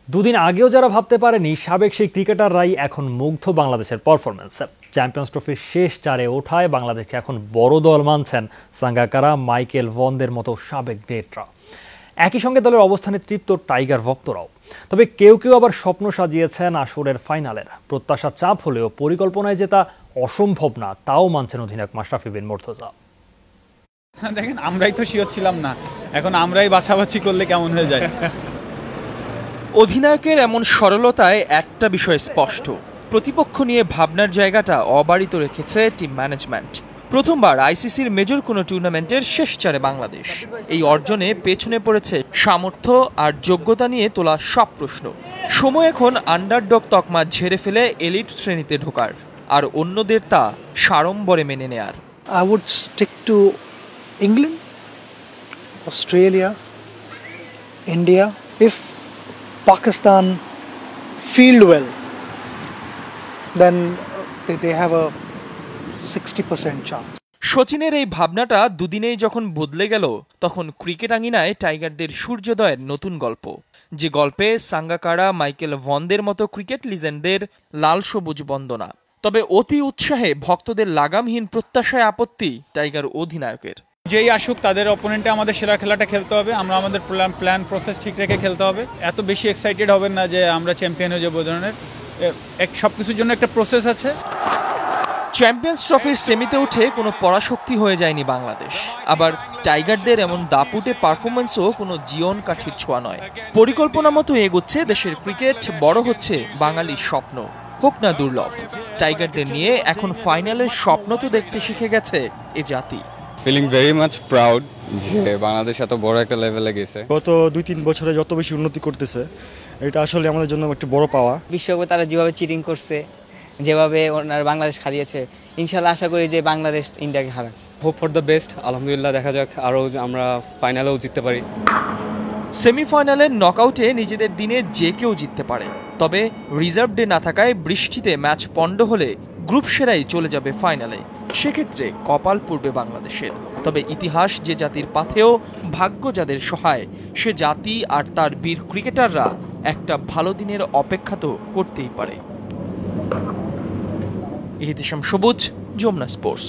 দুদিন আগেও যারা ভাবতে পারেনি সাবেক সেই ক্রিকেটাররাই এখন মুগ্ধ বাংলাদেশের পারফরম্যান্সে। চ্যাম্পিয়ন্স ট্রফির শেষ চারে ওঠায় বাংলাদেশকে এখন বড় দল মানছেন সাঙ্গাকারা, মাইকেল ভনদের মতো সাবেক গ্রেটরা। একই সঙ্গে দলের অবস্থানে তৃপ্ত টাইগার ভক্তরাও। তবে কেউ কেউ আবার স্বপ্ন সাজিয়েছেন আসরের ফাইনালের। প্রত্যাশা চাপ হলেও পরিকল্পনায় যে তা অসম্ভব না তাও মানছেন অধিনায়ক মাশরাফি বিন মুর্তজা। দেখেন, আমরাই তো শিওর ছিলাম না, এখন আমরাই বাছাবাছি করলে কেমন হয়ে যায়। অধিনায়কের এমন সরলতায় একটা বিষয় স্পষ্ট, প্রতিপক্ষ নিয়ে ভাবনার জায়গাটা অবারিত রেখেছে টিম ম্যানেজমেন্ট। প্রথমবার আইসিসির মেজর কোনো টুর্নামেন্টের শেষ চারে বাংলাদেশ। এই অর্জনে পেছনে পড়েছে সামর্থ্য আর যোগ্যতা নিয়ে তোলা সব প্রশ্ন। সময় এখন আন্ডারডগ তকমা ঝেড়ে ফেলে এলিট শ্রেণীতে ঢোকার, আর অন্যদের তা সাড়ম্বরে মেনে নেয়ার। I would stick to England, Australia, India. If Pakistan field well, then they have a 60% chance. সচিনের এই ভাবনাটা দুদিনেই যখন বদলে গেল, তখন ক্রিকেট আঙিনায় টাইগারদের সূর্যোদয়ের নতুন গল্প, যে গল্পে সাঙ্গাকারা, মাইকেল ভনদের মতো ক্রিকেট লিজেন্ডদের লাল সবুজ বন্দনা। তবে অতি উৎসাহে ভক্তদের লাগামহীন প্রত্যাশায় আপত্তি টাইগার অধিনায়কের। যেই আসুক তাদের অপোনেন্টে আমাদের সেরা খেলাটা খেলতে হবে, আমরা আমাদের প্ল্যান প্রসেস ঠিক রেখে খেলতে হবে। এত বেশি এক্সাইটেড হবেন না যে আমরা চ্যাম্পিয়ন হয়ে যাবো, ধরনের সবকিছুর জন্য একটা প্রসেস আছে। চ্যাম্পিয়ন্স ট্রফির সেমিতে উঠে কোনো পরাশক্তি হয়ে যায়নি বাংলাদেশ। আবার টাইগারদের এমন দাপুটে পারফরমেন্সও কোনো জীবন কাঠির ছোঁয়া নয়। পরিকল্পনা মতো এগোচ্ছে দেশের ক্রিকেট, বড় হচ্ছে বাঙালির স্বপ্ন, হোক না দুর্লভ। টাইগারদের নিয়ে এখন ফাইনালের স্বপ্ন তো দেখতে শিখে গেছে এ জাতি। ফিলিং ভেরি মাচ প্রাউড যে বাংলাদেশ এত বড় একটা লেভেলে গেছে। গত 2-3 বছরে যত বেশি উন্নতি করতেছে, এটা আসলে আমাদের জন্য একটা বড় পাওয়া। বিশ্বকাপে তারা যেভাবে চিটিং করছে, যেভাবে ওনার বাংলাদেশ হারিয়েছে, ইনশাল্লাহ আশা করি যে বাংলাদেশ ইন্ডিয়াকে হারায়। Hope for the best. আলহামদুলিল্লাহ, দেখা যাক আরও আমরা ফাইনালেও জিততে পারি। সেমিফাইনালের নকআউটে নিজেদের দিনে যে কেউ জিততে পারে, তবে রিজার্ভ ডে না থাকায় বৃষ্টিতে ম্যাচ পণ্ড হলে গ্রুপ সেরাই চলে যাবে ফাইনালে। সেক্ষেত্রে কপাল পড়বে বাংলাদেশের। তবে ইতিহাস যে জাতির পাথেও ভাগ্য যাদের সহায়, সে জাতি আর তার বীর ক্রিকেটাররা একটা ভালো দিনের অপেক্ষা তো করতেই পারে। ইহতিশাম সবুজ, যমুনা স্পোর্টস।